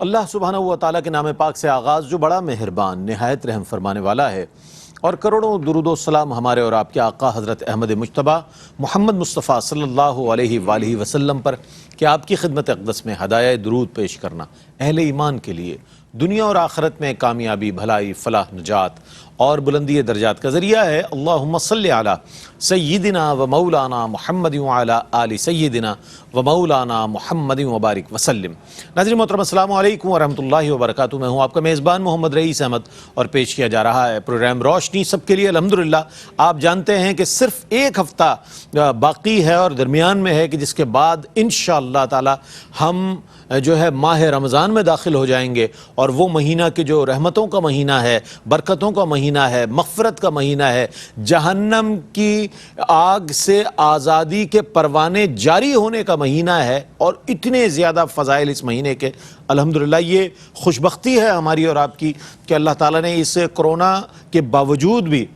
اللہ سبحانہ و تعالیٰ کے نام پاک سے آغاز جو بڑا مہربان نہایت رحم فرمانے والا ہے، اور کروڑوں درود و سلام ہمارے اور آپ کے آقا حضرت احمد مجتبیٰ محمد مصطفیٰ صلی اللہ علیہ وآلہ وسلم پر کہ آپ کی خدمت اقدس میں ہدایہ درود پیش کرنا اہل ایمان کے لیے دنیا اور آخرت میں کامیابی، بھلائی، فلاح، نجات اور بلندی درجات کا ذریعہ ہے۔ اللہم صلی علی سیدنا و مولانا محمد وعلی آل سیدنا و مولانا محمد وبارک وسلم۔ ناظرین محترم، السلام علیکم ورحمۃ اللہ وبرکاتہ۔ میں ہوں آپ کا میزبان محمد رئیس احمد، اور پیش کیا جا رہا ہے پروگرام روشنی سب کے لیے۔ الحمدللہ آپ جانتے ہیں کہ صرف ایک ہفتہ باقی ہے اور درمیان میں ہے کہ جس کے بعد انشاءاللہ تعالی ہم جو ہے ماہ رمضان میں داخل ہو جائیں گے، اور وہ مہینہ کہ جو رحمتوں کا مہینہ ہے، برکتوں کا مہینہ ہے، مغفرت کا مہینہ ہے، جہنم کی آگ سے آزادی کے پروانے جاری ہونے کا مہینہ ہے، اور اتنے زیادہ فضائل اس مہینے کے۔ الحمدللہ یہ خوش بختی ہے ہماری اور آپ کی کہ اللہ تعالیٰ نے اس کرونا کے باوجود بھی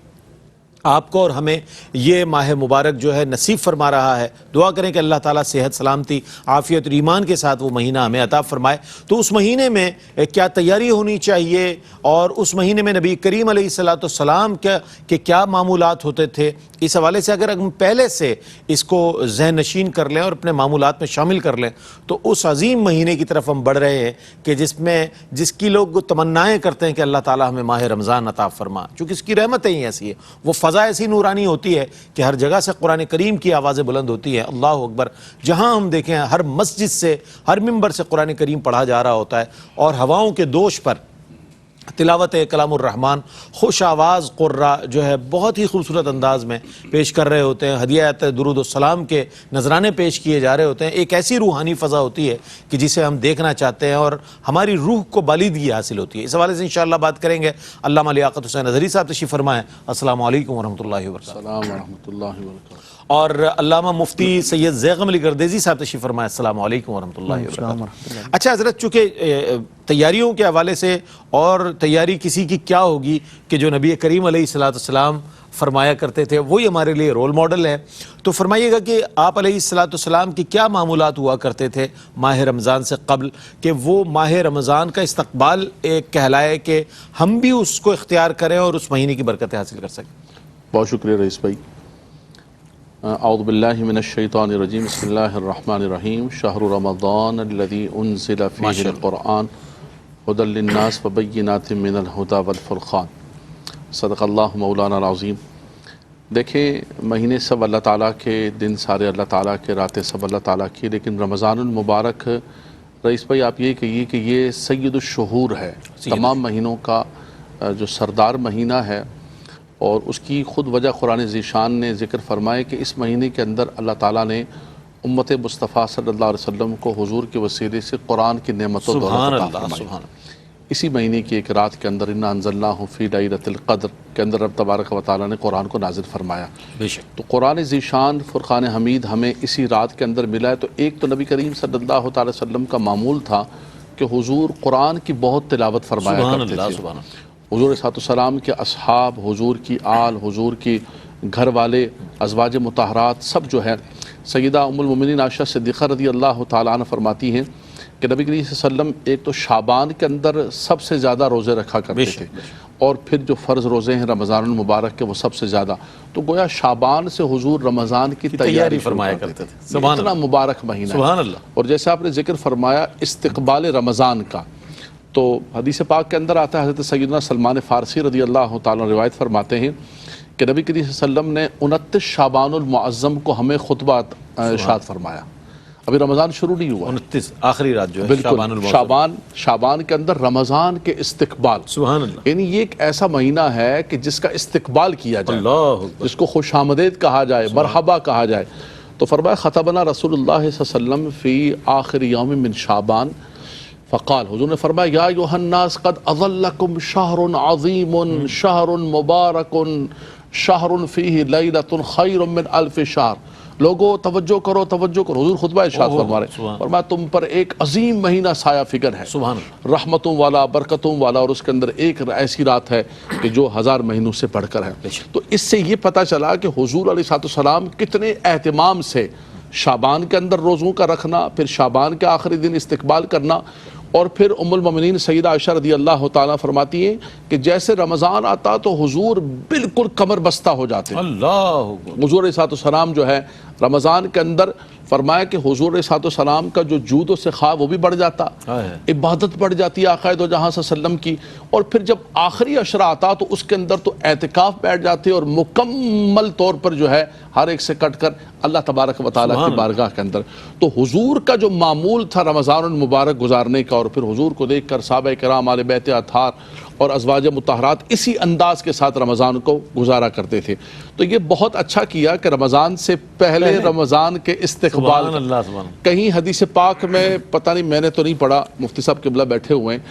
آپ کو اور ہمیں یہ ماہ مبارک جو ہے نصیب فرما رہا ہے۔ دعا کریں کہ اللہ تعالیٰ صحت، سلامتی، عافیت اور ایمان کے ساتھ وہ مہینہ ہمیں عطا فرمائے۔ تو اس مہینے میں کیا تیاری ہونی چاہیے، اور اس مہینے میں نبی کریم علیہ السلام کے کیا معمولات ہوتے تھے، اس حوالے سے اگر ہم پہلے سے اس کو ذہن نشین کر لیں اور اپنے معمولات میں شامل کر لیں تو اس عظیم مہینے کی طرف ہم بڑھ رہے ہیں کہ جس کی لوگ تمنائیں کرتے ہیں کہ اللہ تعالیٰ ہمیں ماہ رمضان عطا فرما، چونکہ اس کی رحمتیں ہی ایسی ہے، وہ فضا ایسی نورانی ہوتی ہے کہ ہر جگہ سے قرآن کریم کی آوازیں بلند ہوتی ہیں۔ اللہ اکبر، جہاں ہم دیکھیں ہر مسجد سے، ہر منبر سے قرآن کریم پڑھا جا رہا ہوتا ہے، اور ہواؤں کے دوش پر تلاوت کلام الرحمن خوش آواز قرہ جو ہے بہت ہی خوبصورت انداز میں پیش کر رہے ہوتے ہیں، ہدیات درود و سلام کے نذرانے پیش کیے جا رہے ہوتے ہیں۔ ایک ایسی روحانی فضا ہوتی ہے کہ جسے ہم دیکھنا چاہتے ہیں اور ہماری روح کو بالیدگی حاصل ہوتی ہے۔ اس حوالے سے انشاءاللہ بات کریں گے۔ علامہ لیاقت حسین اظہری صاحب تشریف فرمائیں۔ السلام علیکم ورحمۃ اللہ وبرکاتہ۔ السلام ورحمۃ اللہ وبرکاتہ۔ اور علامہ مفتی سید زیغم علی گردیزی صاحب تشریف فرمائیں۔ السلام علیکم ورحمۃ اللہ وبرکاتہ۔ اچھا حضرت، چونکہ تیاریوں کے حوالے سے اور تیاری کسی کی کیا ہوگی کہ جو نبی کریم علیہ السلام فرمایا کرتے تھے وہی ہمارے لیے رول ماڈل ہے، تو فرمائیے گا کہ آپ علیہ السلام کی کیا معمولات ہوا کرتے تھے ماہ رمضان سے قبل کہ وہ ماہ رمضان کا استقبال ایک کہلائے کہ ہم بھی اس کو اختیار کریں اور اس مہینے کی برکتیں حاصل کر سکیں۔ بہت شکریہ رئیس بھائی۔ اعوذ باللہ من الشیطان الرجیم، بسم اللہ الرحمن الرحیم۔ شہر رمضان الذی انزل فیہ القرآن ھدی للناس وبینات من الھدی والفرقان۔ صدق اللہ مولانا العظیم۔ دیکھیں، مہینے سب اللہ تعالیٰ کے، دن سارے اللہ تعالیٰ کے، راتیں سب اللہ تعالیٰ کی، لیکن رمضان المبارک رئیس بھائی آپ یہ کہیے کہ یہ سید الشہور ہے، تمام مہینوں کا جو سردار مہینہ ہے، اور اس کی خود وجہ قرآن ذیشان نے ذکر فرمائے کہ اس مہینے کے اندر اللہ تعالیٰ نے امت مصطفیٰ صلی اللہ علیہ وسلم کو حضور کے وسیلے سے قرآن کی نعمت و دولت عطا فرمائی۔ اسی مہینے کی ایک رات کے اندر انا انزلناہ فی لیلۃ القدر کے اندر رب تبارک و تعالیٰ نے قرآن کو نازل فرمایا۔ تو قرآن ذیشان فرقان حمید ہمیں اسی رات کے اندر ملا ہے۔ تو ایک تو نبی کریم صلی اللہ تعالی وسلم کا معمول تھا کہ حضور قرآن کی بہت تلاوت فرمایا کرتے تھے۔ حضور صلی اللہ علیہ وسلم کے اصحاب، حضور کی آل، حضور کی گھر والے، ازواج مطہرات سب جو ہے، سیدہ ام المومنین عائشہ صدیقہ رضی اللہ تعالیٰ عنہ فرماتی ہیں کہ نبی کریم صلی اللہ علیہ وسلم ایک تو شعبان کے اندر سب سے زیادہ روزے رکھا کرتے تھے، اور پھر جو فرض روزے ہیں رمضان المبارک کے وہ سب سے زیادہ، تو گویا شعبان سے حضور رمضان کی تیاری فرمایا کرتے تھے۔ اتنا مبارک مہینہ ہے۔ اور جیسے آپ نے ذکر فرمایا استقبال رمضان کا، تو حدیث پاک کے اندر آتا ہے، حضرت سیدنا سلمان فارسی رضی اللہ تعالیٰ روایت فرماتے ہیں کہ نبی کریم صلی اللہ علیہ وسلم نے 29 شعبان المعظم کو ہمیں خطبہ ارشاد فرمایا۔ ابھی رمضان شروع نہیں ہوا، 29 آخری رات جو ہے بالکل شعبان کے اندر رمضان کے استقبال، سبحان اللہ، یعنی یہ ایک ایسا مہینہ ہے کہ جس کا استقبال کیا جائے، جس کو خوش آمدید کہا جائے، مرحبا کہا جائے۔ تو فرمایا خطبنا رسول اللہ صلی اللہ علیہ وسلم فی آخر یوم من شعبان فقال، حضور نے فرمایا یا ایھا الناس قد اظلکم شہر عظیم شہر مبارک شہر فیہ لیلۃ خیر من الف شہر۔ لوگو توجہ کرو توجہ کرو، حضور خطبہ ارشاد فرما رہے ہیں، فرمایا تم پر ایک عظیم مہینہ سایہ فکر ہے، رحمتوں والا، برکتوں والا، اور اس کے اندر ایک ایسی رات ہے کہ جو 1000 مہینوں سے بڑھ کر ہے۔ تو اس سے یہ پتہ چلا کہ حضور علیہ السلام کتنے اہتمام سے شعبان کے اندر روزوں کا رکھنا، پھر شعبان کے آخری دن استقبال کرنا، اور پھر ام المومنین سیدہ عائشہ رضی اللہ تعالیٰ فرماتی ہیں کہ جیسے رمضان آتا تو حضور بالکل کمر بستہ ہو جاتے. اللہ حضور علیہ السلام جو ہے رمضان کے اندر فرمایا کہ حضور علیہ السلام کا جو جود و سخا وہ بھی بڑھ جاتا, عبادت بڑھ جاتی ہے آقا دو جہاں صلی اللہ علیہ وسلم کی. اور پھر جب آخری عشرہ آتا تو اس کے اندر تو اعتکاف بیٹھ جاتے اور مکمل طور پر جو ہے ہر ایک سے کٹ کر اللہ تبارک و تعالیٰ کی بارگاہ کے اندر. تو حضور کا جو معمول تھا رمضان المبارک گزارنے کا, اور پھر حضور کو دیکھ کر صحابہ کرام آل بیت اطہار اور ازواج مطہرات اسی انداز کے ساتھ رمضان کو گزارا کرتے تھے. تو یہ بہت اچھا کیا کہ رمضان سے پہلے رمضان کے استقبال. کہیں حدیث پاک میں پتہ نہیں, میں نے تو نہیں پڑھا, مفتی صاحب قبلہ بیٹھے ہوئے ہیں,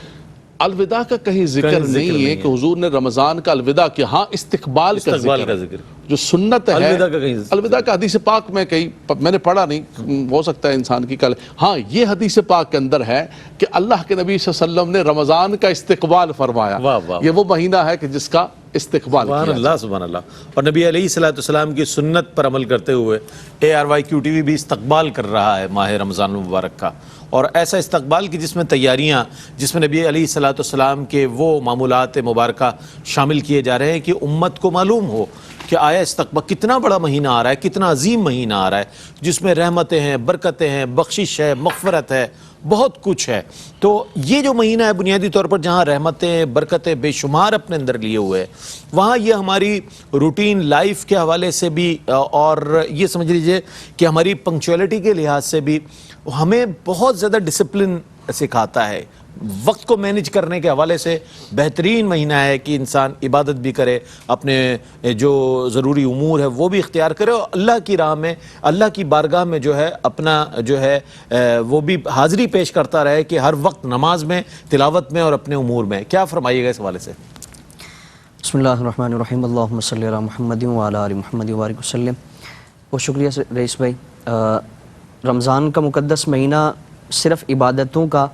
الوداع کا کہیں ذکر نہیں ہے کہ حضور نے رمضان کا الوداع کیا. ہاں استقبال کا ذکر جو سنت ہے, الوداع کا حدیث پاک میں کہیں میں نے پڑھا نہیں, ہو سکتا ہے انسان کی کل. ہاں یہ حدیث پاک کے اندر ہے کہ اللہ کے نبی صلی اللہ علیہ وسلم نے رمضان کا استقبال فرمایا. یہ وہ مہینہ ہے کہ جس کا استقبال کیا. سبحان اللہ سبحان اللہ. اور نبی علیہ السلام کی سنت پر عمل کرتے ہوئے ARYQ TV بھی استقبال کر رہا ہے ماہ رمضان المبارک کا, اور ایسا استقبال کی جس میں تیاریاں, جس میں نبی علیہ السلام کے وہ معمولات مبارکہ شامل کیے جا رہے ہیں کہ امت کو معلوم ہو کہ آیا استقبال کتنا بڑا مہینہ آ رہا ہے, کتنا عظیم مہینہ آ رہا ہے, جس میں رحمتیں ہیں, برکتیں ہیں, بخشش ہے, مغفرت ہے, بہت کچھ ہے. تو یہ جو مہینہ ہے بنیادی طور پر جہاں رحمتیں برکتیں بے شمار اپنے اندر لیے ہوئے, وہاں یہ ہماری روٹین لائف کے حوالے سے بھی, اور یہ سمجھ لیجئے کہ ہماری پنکچولیٹی کے لحاظ سے بھی ہمیں بہت زیادہ ڈسپلن سکھاتا ہے. وقت کو مینج کرنے کے حوالے سے بہترین مہینہ ہے کہ انسان عبادت بھی کرے, اپنے جو ضروری امور ہے وہ بھی اختیار کرے, اور اللہ کی راہ میں, اللہ کی بارگاہ میں جو ہے اپنا جو ہے وہ بھی حاضری پیش کرتا رہے کہ ہر وقت نماز میں, تلاوت میں اور اپنے امور میں. کیا فرمائیے گا اس حوالے سے؟ بسم اللہ الرحمن الرحیم. اللہم صلی علی محمد وعلی آل محمد وبارک وسلم. بہت شکریہ رئیس بھائی. رمضان کا مقدس مہینہ صرف عبادتوں کا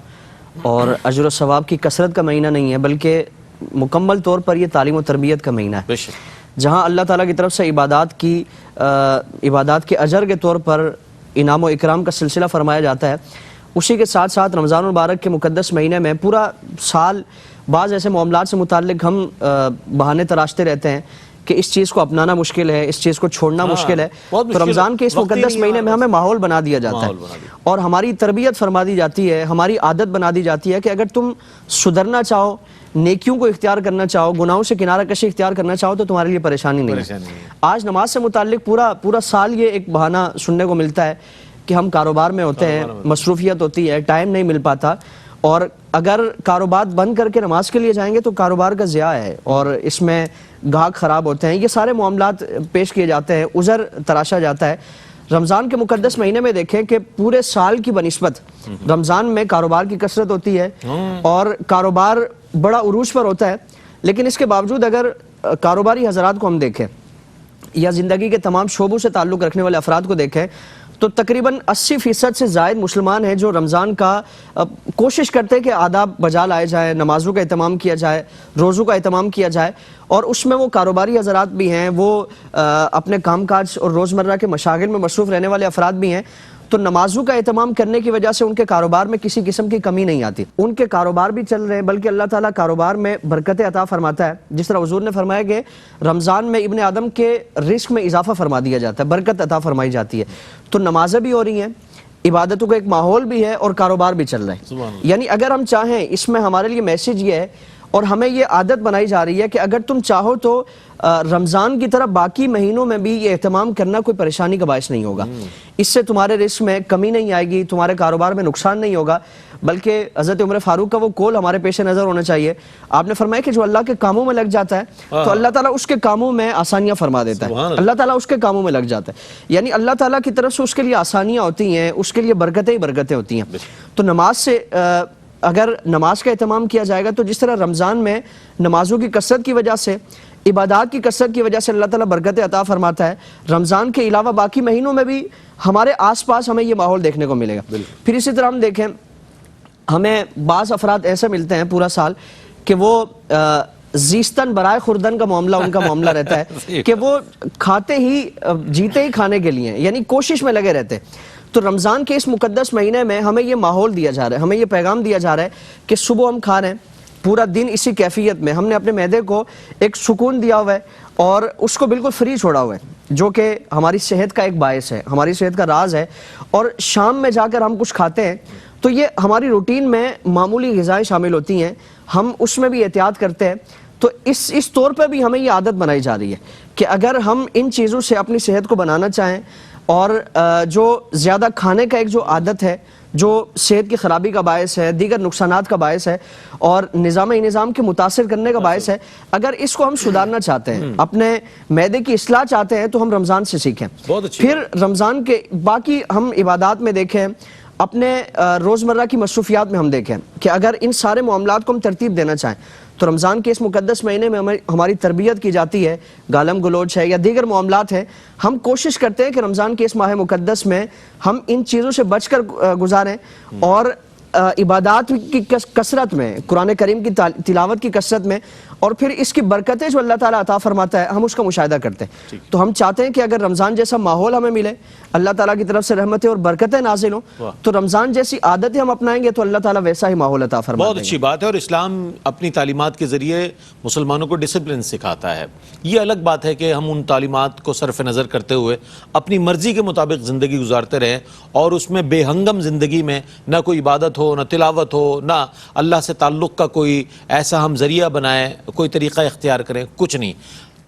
اور اجر و ثواب کی کثرت کا مہینہ نہیں ہے, بلکہ مکمل طور پر یہ تعلیم و تربیت کا مہینہ ہے, جہاں اللہ تعالیٰ کی طرف سے عبادات کے اجر کے طور پر انعام و اکرام کا سلسلہ فرمایا جاتا ہے. اسی کے ساتھ ساتھ رمضان المبارک کے مقدس مہینے میں پورا سال بعض ایسے معاملات سے متعلق ہم بہانے تراشتے رہتے ہیں کہ اس چیز کو اپنانا مشکل ہے, اس چیز کو چھوڑنا مشکل ہے. تو رمضان کے اس مقدس مہینے میں ہمیں ماحول بنا دیا جاتا ہے اور ہماری تربیت فرما دی جاتی ہے, ہماری عادت بنا دی جاتی ہے کہ اگر تم سدھرنا چاہو, نیکیوں کو اختیار کرنا چاہو, گناہوں سے کنارہ کشی اختیار کرنا چاہو تو تمہارے لیے پریشانی نہیں ہے. آج نماز سے متعلق پورا سال یہ ایک بہانہ سننے کو ملتا ہے کہ ہم کاروبار میں ہوتے ہیں, مصروفیت ہوتی ہے, ٹائم نہیں مل پاتا, اور اگر کاروبار بند کر کے نماز کے لیے جائیں گے تو کاروبار کا ضیاع ہے اور اس میں گاہک خراب ہوتے ہیں. یہ سارے معاملات پیش کیے جاتے ہیں, عذر تراشا جاتا ہے. رمضان کے مقدس مہینے میں دیکھیں کہ پورے سال کی بنسبت رمضان میں کاروبار کی کثرت ہوتی ہے اور کاروبار بڑا عروج پر ہوتا ہے. لیکن اس کے باوجود اگر کاروباری حضرات کو ہم دیکھیں یا زندگی کے تمام شعبوں سے تعلق رکھنے والے افراد کو دیکھیں تو تقریباً 80% سے زائد مسلمان ہیں جو رمضان کا کوشش کرتے ہیں کہ آداب بجا لائے جائے, نمازوں کا اہتمام کیا جائے, روزوں کا اہتمام کیا جائے, اور اس میں وہ کاروباری حضرات بھی ہیں, وہ اپنے کام کاج اور روزمرہ کے مشاغل میں مصروف رہنے والے افراد بھی ہیں. تو نمازوں کا اہتمام کرنے کی وجہ سے ان کے کاروبار میں کسی قسم کی کمی نہیں آتی, ان کے کاروبار بھی چل رہے ہیں, بلکہ اللہ تعالیٰ کاروبار میں برکت عطا فرماتا ہے. جس طرح حضور نے فرمایا کہ رمضان میں ابن آدم کے رزق میں اضافہ فرما دیا جاتا ہے, برکت عطا فرمائی جاتی ہے. تو نمازیں بھی ہو رہی ہیں, عبادتوں کا ایک ماحول بھی ہے اور کاروبار بھی چل رہا ہے. یعنی اگر ہم چاہیں, اس میں ہمارے لیے میسیج یہ ہے اور ہمیں یہ عادت بنائی جا رہی ہے کہ اگر تم چاہو تو رمضان کی طرح باقی مہینوں میں بھی یہ اہتمام کرنا کوئی پریشانی کا باعث نہیں ہوگا. اس سے تمہارے رزق میں کمی نہیں آئے گی, تمہارے کاروبار میں نقصان نہیں ہوگا, بلکہ حضرت عمر فاروق کا وہ قول ہمارے پیش نظر ہونا چاہیے. آپ نے فرمایا کہ جو اللہ کے کاموں میں لگ جاتا ہے تو اللہ تعالیٰ اس کے کاموں میں آسانیاں فرما دیتا ہے, اللہ تعالیٰ اس کے کاموں میں لگ جاتا ہے. یعنی اللہ تعالیٰ کی طرف سے اس کے لیے آسانیاں ہوتی ہیں, اس کے لیے برکتیں ہی برکتیں ہوتی ہیں. تو نماز سے اگر نماز کا اہتمام کیا جائے گا تو جس طرح رمضان میں نمازوں کی کثرت کی وجہ سے, عبادات کی کثرت کی وجہ سے اللہ تعالیٰ برکت عطا فرماتا ہے, رمضان کے علاوہ باقی مہینوں میں بھی ہمارے آس پاس ہمیں یہ ماحول دیکھنے کو ملے گا. پھر اسی طرح ہم دیکھیں, ہمیں بعض افراد ایسے ملتے ہیں پورا سال کہ وہ زیستن برائے خوردن کا معاملہ ان کا معاملہ رہتا ہے کہ وہ کھاتے ہی جیتے ہی کھانے کے لیے, یعنی کوشش میں لگے رہتے. تو رمضان کے اس مقدس مہینے میں ہمیں یہ ماحول دیا جا رہا ہے، ہمیں یہ پیغام دیا جا رہا ہے کہ صبح ہم کھا رہے ہیں پورا دن اسی کیفیت میں، ہم نے اپنے معدے کو ایک سکون دیا ہوا ہے اور اس کو بالکل فری چھوڑا ہوا ہے، جو کہ ہماری صحت کا ایک باعث ہے، ہماری صحت کا راز ہے. اور شام میں جا کر ہم کچھ کھاتے ہیں تو یہ ہماری روٹین میں معمولی غذائیں شامل ہوتی ہیں، ہم اس میں بھی احتیاط کرتے ہیں. تو اس طور پہ بھی ہمیں یہ عادت بنائی جا رہی ہے کہ اگر ہم ان چیزوں سے اپنی صحت کو بنانا چاہیں اور جو زیادہ کھانے کا ایک جو عادت ہے جو صحت کی خرابی کا باعث ہے، دیگر نقصانات کا باعث ہے اور نظام کے متاثر کرنے کا باعث ہے، اگر اس کو ہم سدھارنا چاہتے ہیں، اپنے معدے کی اصلاح چاہتے ہیں تو ہم رمضان سے سیکھیں. پھر رمضان کے باقی ہم عبادات میں دیکھیں، اپنے روزمرہ کی مصروفیات میں ہم دیکھیں کہ اگر ان سارے معاملات کو ہم ترتیب دینا چاہیں تو رمضان کے اس مقدس مہینے میں ہماری تربیت کی جاتی ہے، گالم گلوچ ہے یا دیگر معاملات ہیں. ہم کوشش کرتے ہیں کہ رمضان کے اس ماہ مقدس میں ہم ان چیزوں سے بچ کر گزاریں اور عبادات کی کثرت میں، قرآن کریم کی تلاوت کی کثرت میں اور پھر اس کی برکتیں جو اللہ تعالیٰ عطا فرماتا ہے ہم اس کا مشاہدہ کرتے ہیں. تو ہم چاہتے ہیں کہ اگر رمضان جیسا ماحول ہمیں ملے، اللہ تعالیٰ کی طرف سے رحمتیں اور برکتیں نازل ہوں، تو رمضان جیسی عادتیں ہم اپنائیں گے تو اللہ تعالیٰ ویسا ہی ماحول عطا فرمائے. بہت اچھی بات ہے. اور اسلام اپنی تعلیمات کے ذریعے مسلمانوں کو ڈسپلن سکھاتا ہے. یہ الگ بات ہے کہ ہم ان تعلیمات کو صرف نظر کرتے ہوئے اپنی مرضی کے مطابق زندگی گزارتے رہیں اور اس میں بے ہنگم زندگی میں نہ کوئی عبادت ہو، نہ تلاوت ہو، نہ اللہ سے تعلق کا کوئی ایسا ہم ذریعہ بنائیں، کوئی طریقہ اختیار کریں، کچھ نہیں.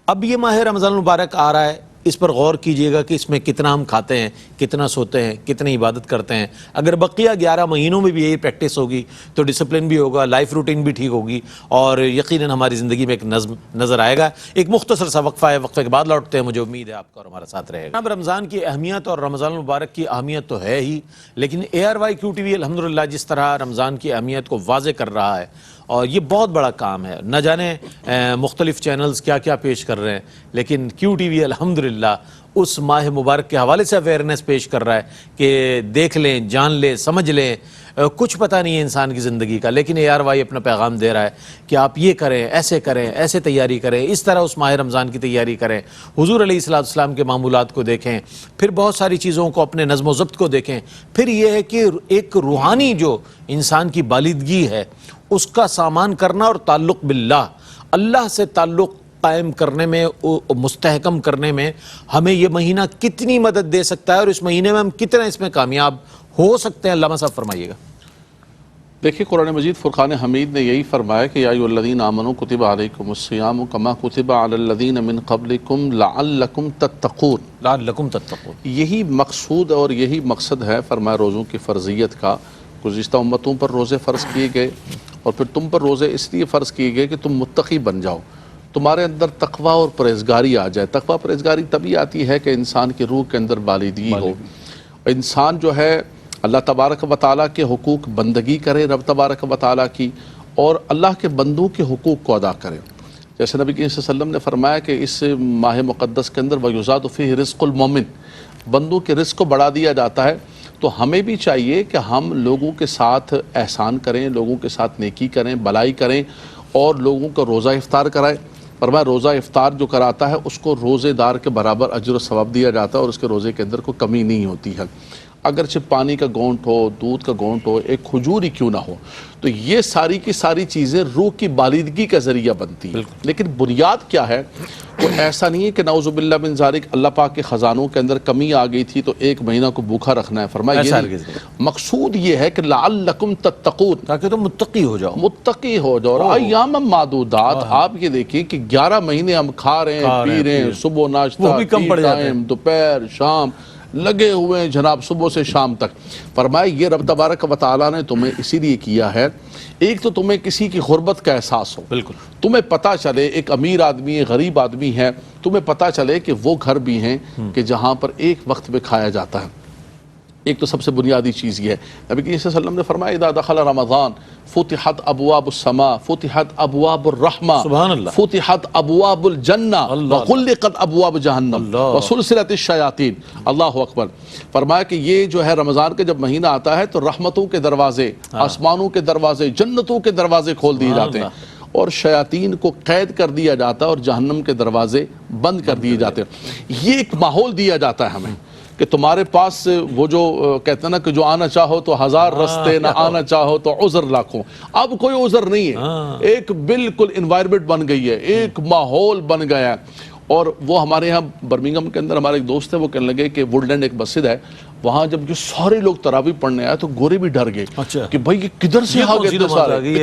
اب یہ ماہ رمضان المبارک آ رہا ہے، اس پر غور کیجئے گا کہ اس میں کتنا ہم کھاتے ہیں، کتنا سوتے ہیں، کتنی عبادت کرتے ہیں. اگر بقیہ 11 مہینوں میں بھی یہی پریکٹس ہوگی تو ڈسپلن بھی ہوگا، لائف روٹین بھی ٹھیک ہوگی اور یقیناً ہماری زندگی میں ایک نظم نظر آئے گا. ایک مختصر سا وقفہ ہے، وقفے کے بعد لوٹتے ہیں. مجھے امید ہے آپ کا اور ہمارا ساتھ رہے گا. اب رمضان کی اہمیت اور رمضان المبارک کی اہمیت تو ہے ہی، لیکن ARYQTV الحمدللہ جس طرح رمضان کی اہمیت کو واضح کر رہا ہے اور یہ بہت بڑا کام ہے. نہ جانے مختلف چینلز کیا کیا پیش کر رہے ہیں، لیکن QTV الحمدللہ اس ماہ مبارک کے حوالے سے اویئرنیس پیش کر رہا ہے کہ دیکھ لیں، جان لیں، سمجھ لیں. کچھ پتہ نہیں ہے انسان کی زندگی کا، لیکن ARY اپنا پیغام دے رہا ہے کہ آپ یہ کریں، ایسے تیاری کریں، اس طرح اس ماہ رمضان کی تیاری کریں. حضور علیہ السلام کے معمولات کو دیکھیں، پھر بہت ساری چیزوں کو اپنے نظم و ضبط کو دیکھیں. پھر یہ ہے کہ ایک روحانی جو انسان کی بالادگی ہے اس کا سامان کرنا اور تعلق باللہ، اللہ سے تعلق قائم کرنے میں، مستحکم کرنے میں ہمیں یہ مہینہ کتنی مدد دے سکتا ہے اور اس مہینے میں ہم کتنا اس میں کامیاب ہو سکتے ہیں. علامہ صاحب فرمائیے گا. دیکھیے قرآن مجید فرقان حمید نے یہی فرمایا کہ یا ایھا الذین آمنوا کتب علیکم الصیام کما کتب علی الذین من قبلکم لعلکم تتقون. لعلکم تتقون. یہی مقصود اور یہی مقصد ہے فرمایا روزوں کی فرضیت کا. گزشتہ امتوں پر روزے فرض کیے گئے اور پھر تم پر روزے اس لیے فرض کیے گئے کہ تم متقی بن جاؤ، تمہارے اندر تقوی اور پرہیزگاری آ جائے. تقوی پرہیزگاری تبھی آتی ہے کہ انسان کی روح کے اندر بالادگی ہو، انسان جو ہے اللہ تبارک و تعالیٰ کے حقوق بندگی کرے رب تبارک و تعالیٰ کی، اور اللہ کے بندوں کے حقوق کو ادا کرے. جیسے نبی کریم صلی اللہ علیہ وسلم نے فرمایا کہ اس ماہ مقدس کے اندر وَيُزَادُ فِيهِ رِزْقُ الْمُؤْمِنِ، بندوں کے رزق کو بڑھا دیا جاتا ہے. تو ہمیں بھی چاہیے کہ ہم لوگوں کے ساتھ احسان کریں، لوگوں کے ساتھ نیکی کریں، بلائی کریں اور لوگوں کو روزہ افطار کرائیں. فرمایا روزہ افطار جو کراتا ہے اس کو روزے دار کے برابر اجر و ثواب دیا جاتا ہے اور اس کے روزے کے اندر کوئی کمی نہیں ہوتی ہے. اگرچہ پانی کا گھونٹ ہو، دودھ کا گھونٹ ہو، ایک کھجور ہی کیوں نہ ہو. تو یہ ساری کی ساری چیزیں روح کی بالادگی کا ذریعہ بنتی ہیں. لیکن بنیاد کیا ہے؟ وہ ایسا نہیں ہے کہ نعوذ باللہ من ذالک اللہ پاک کے خزانوں کے اندر کمی آ گئی تھی تو ایک مہینہ کو بھوکا رکھنا ہے. فرمایا یہ مقصود یہ ہے کہ لعلکم تتقون، تاکہ تم متقی ہو جاؤ. متقی ہو جاؤ. ایام معدودات. آپ یہ دیکھیں کہ 11 مہینے ہم کھا رہے ہیں، پی رہے ہیں، صبح ناشتہ، ٹائم، دوپہر، شام لگے ہوئے ہیں جناب، صبح سے شام تک. فرمایا یہ رب تبارک و تعالیٰ نے تمہیں اسی لیے کیا ہے، ایک تو تمہیں کسی کی غربت کا احساس ہو، بالکل تمہیں پتہ چلے ایک امیر آدمی ہے، غریب آدمی ہے، تمہیں پتہ چلے کہ وہ گھر بھی ہیں کہ جہاں پر ایک وقت میں کھایا جاتا ہے. ایک تو سب سے بنیادی چیز یہ ہے. نبی کریم صلی اللہ علیہ وسلم نے فرمایا اذا دخل رمضان فتحت ابواب السماء، فتحت ابواب الرحمہ، سبحان اللہ، فتحت ابواب الجنہ وغلقت ابواب جہنم وسلسلت الشیاطین. اللہ اکبر. فرمایا کہ یہ جو ہے رمضان کے جب مہینہ آتا ہے تو رحمتوں کے دروازے، آسمانوں کے دروازے، جنتوں کے دروازے کھول دیے جاتے ہیں اور شیاطین کو قید کر دیا جاتا ہے اور جہنم کے دروازے بند کر دیے جاتے ہیں. یہ ایک ماحول دیا جاتا ہے ہمیں کہ تمہارے پاس سے وہ جو کہتے ہیں نا کہ جو آنا چاہو تو ہزار رستے، نہ آنا چاہو تو عذر لاکھوں. اب کوئی عذر نہیں ہے، ایک بالکل انوائرمنٹ بن گئی ہے، ایک ماحول بن گیا ہے. اور وہ ہمارے یہاں برمنگھم کے اندر ہمارے ایک دوست ہے، وہ کہنے لگے کہ ووڈلینڈ ایک مسجد ہے، وہاں جب یہ سارے لوگ تراویح پڑھنے آئے تو گورے بھی ڈر گئے کہ بھائی یہ کدھر سے آ گئے تھے سارے،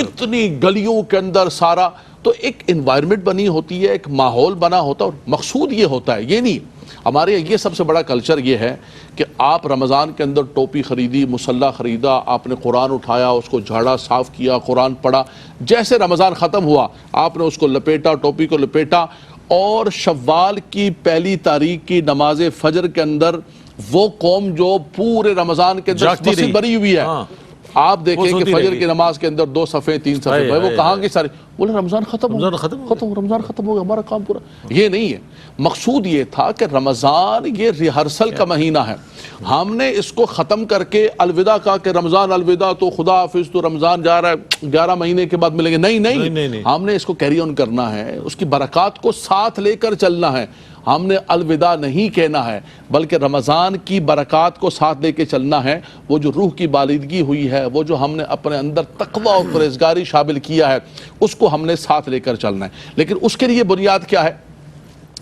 اتنی گلیوں کے اندر سارا. تو ایک انوائرمنٹ بنی ہوتی ہے، ایک ماحول بنا ہوتا ہے، اور مقصود یہ ہوتا ہے، یہ نہیں ہمارے یہ سب سے بڑا کلچر یہ ہے کہ آپ رمضان کے اندر ٹوپی خریدی، مصلی خریدا، آپ نے قرآن اٹھایا، اس کو جھاڑا صاف کیا، قرآن پڑھا، جیسے رمضان ختم ہوا آپ نے اس کو لپیٹا، ٹوپی کو لپیٹا، اور شوال کی پہلی تاریخ کی نماز فجر کے اندر وہ قوم جو پورے رمضان کے اندر مسجد بھری ہوئی ہے، آپ دیکھیں کہ فجر کی نماز کے اندر 2 صفحے 3 صفحے، وہ کہاں گے سارے؟ بولے رمضان ختم ہو گیا، رمضان ختم ہو گیا، ہمارا کام پورا. یہ نہیں ہے مقصود، یہ تھا کہ رمضان یہ ریہرسل کا مہینہ ہے. ہم نے اس کو ختم کر کے الوداع کہا کہ رمضان الوداع تو خدا حافظ تو رمضان جا رہا ہے 11 مہینے کے بعد ملیں گے. نہیں، ہم نے اس کو کیری آن کرنا ہے، اس کی برکات کو ساتھ لے کر چلنا ہے. ہم نے الوداع نہیں کہنا ہے بلکہ رمضان کی برکات کو ساتھ لے کے چلنا ہے. وہ جو روح کی بالیدگی ہوئی ہے، وہ جو ہم نے اپنے اندر تقوی اور پرہیزگاری شامل کیا ہے، اس کو ہم نے ساتھ لے کر چلنا ہے. لیکن اس کے لیے بنیاد کیا ہے؟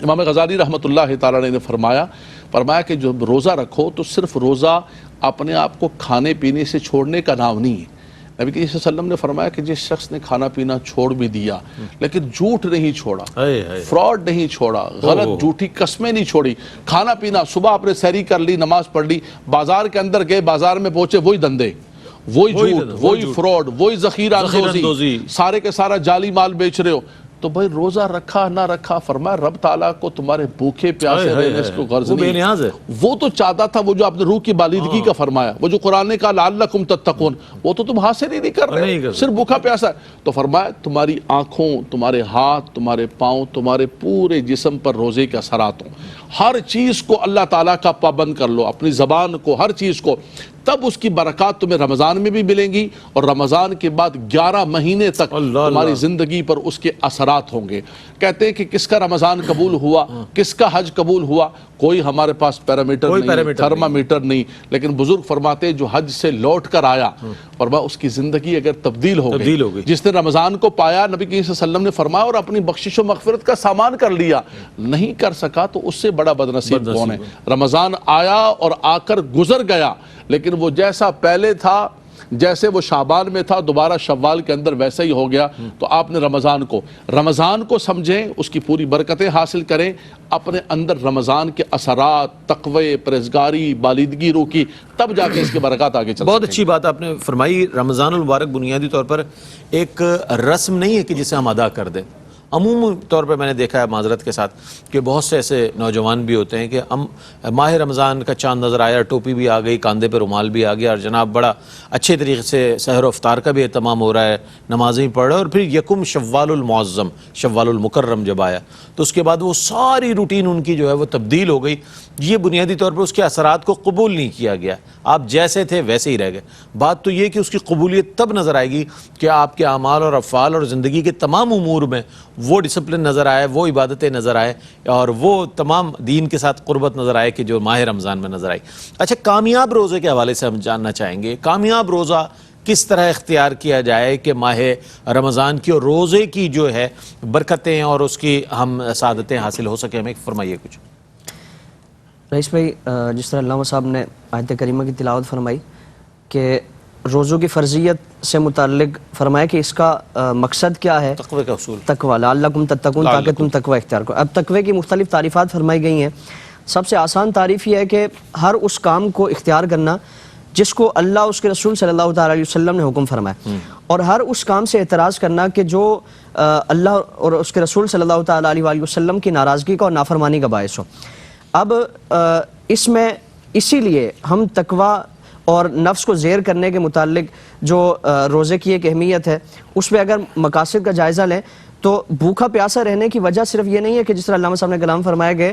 امام غزالی رحمۃ اللہ تعالیٰ نے فرمایا کہ جب روزہ رکھو تو صرف روزہ اپنے آپ کو کھانے پینے سے چھوڑنے کا نام نہیں ہے. نبی کریم صلی اللہ علیہ وسلم نے فرمایا کہ جس شخص نے کھانا پینا چھوڑ بھی دیا لیکن جھوٹ نہیں چھوڑا، فراڈ نہیں چھوڑا، غلط جھوٹی قسمیں نہیں چھوڑی، کھانا پینا صبح آپ نے سحری کر لی، نماز پڑھ لی، بازار کے اندر گئے، بازار میں پہنچے وہی دندے، وہی جھوٹ، وہی فراڈ، وہی ذخیرہ اندوزی، سارے کے سارا جعلی مال بیچ رہے ہو، تو بھائی روزہ رکھا نہ رکھا، فرمایا رب تعالیٰ کو تمہارے بھوکے پیاسے رہنے اس کو غرض نہیں. وہ تو چاہتا تھا وہ جو آپ نے روح کی بالیدگی کا فرمایا، وہ جو قرآن نے کہا لعلکم تتقون، وہ تو تم حاصل ہی نہیں کر رہے، صرف بھوکا پیاسا ہے. تو فرمایا تمہاری آنکھوں، تمہارے ہاتھ، تمہارے پاؤں، تمہارے پورے جسم پر روزے کے اثرات ہوں. ہر چیز کو اللہ تعالیٰ کا پابند کر لو، اپنی زبان کو، ہر چیز کو، تب اس کی برکات تمہیں رمضان میں بھی ملیں گی، اور رمضان کے بعد 11 مہینے تک تمہاری زندگی پر اس کے اثرات ہوں گے. کہتے ہیں کہ کس کا رمضان قبول ہوا، کس کا حج قبول ہوا، کوئی ہمارے پاس پیرامیٹر نہیں، تھرمامیٹر نہیں، لیکن بزرگ فرماتے جو حج سے لوٹ کر آیا، فرمایا اس کی زندگی اگر تبدیل ہو گئی. جس نے رمضان کو پایا، نبی کریم صلی اللہ علیہ وسلم نے فرمایا، اور اپنی بخشش و مغفرت کا سامان کر لیا، نہیں کر سکا تو اس سے بڑا بدنصیب کون ہے؟ رمضان آیا اور آ کر گزر گیا، لیکن وہ جیسا پہلے تھا، جیسے وہ شعبان میں تھا، دوبارہ شوال کے اندر ویسا ہی ہو گیا. تو آپ نے رمضان کو سمجھیں، اس کی پوری برکتیں حاصل کریں، اپنے اندر رمضان کے اثرات، تقوی، پرہیزگاری، بالیدگی روح کی، تب جا کے اس کے برکات آگے چل. بہت اچھی بات آپ نے فرمائی. رمضان المبارک بنیادی طور پر ایک رسم نہیں ہے کہ جسے ہم ادا کر دیں. عمومی طور پر میں نے دیکھا ہے معذرت کے ساتھ کہ بہت سے ایسے نوجوان بھی ہوتے ہیں کہ ماہ رمضان کا چاند نظر آیا، ٹوپی بھی آ گئی، کاندھے پہ رومال بھی آ گیا، اور جناب بڑا اچھے طریقے سے سحر و افطار کا بھی اہتمام ہو رہا ہے، نمازیں پڑھ رہے ہیں، اور پھر یکم شوال المعظم، شوال المکرم جب آیا تو اس کے بعد وہ ساری روٹین ان کی جو ہے وہ تبدیل ہو گئی. یہ بنیادی طور پر اس کے اثرات کو قبول نہیں کیا گیا، آپ جیسے تھے ویسے ہی رہ گئے. بات تو یہ کہ اس کی قبولیت تب نظر آئے گی کہ آپ کے اعمال اور افعال اور زندگی کے تمام امور میں وہ ڈسپلن نظر آئے، وہ عبادتیں نظر آئے، اور وہ تمام دین کے ساتھ قربت نظر آئے کہ جو ماہ رمضان میں نظر آئی. اچھا، کامیاب روزے کے حوالے سے ہم جاننا چاہیں گے، کامیاب روزہ کس طرح اختیار کیا جائے کہ ماہ رمضان کی اور روزے کی جو ہے برکتیں اور اس کی ہم سعادتیں حاصل ہو سکیں؟ ہمیں فرمائیے کچھ. رئیس بھائی، جس طرح علامہ صاحب نے آیت کریمہ کی تلاوت فرمائی کہ روزوں کی فرضیت سے متعلق فرمایا کہ اس کا مقصد کیا ہے؟ تقوی کا اصول، تقوی، لعلکم تتقون، تاکہ تم تقوی اختیار کرو. اب تقوی کی مختلف تعریفات فرمائی گئی ہیں. سب سے آسان تعریف یہ ہے کہ ہر اس کام کو اختیار کرنا جس کو اللہ اس کے رسول صلی اللہ تعالیٰ علیہ وسلم نے حکم فرمایا، اور ہر اس کام سے اعتراض کرنا کہ جو اللہ اور اس کے رسول صلی اللہ تعالیٰ علیہ وسلم کی ناراضگی کا اور نافرمانی کا باعث ہو. اب اس میں اسی لیے ہم تقوی اور نفس کو زیر کرنے کے متعلق جو روزے کی ایک اہمیت ہے، اس میں اگر مقاصد کا جائزہ لیں تو بھوکا پیاسا رہنے کی وجہ صرف یہ نہیں ہے کہ جس طرح علامہ صاحب نے کلام فرمایا کہ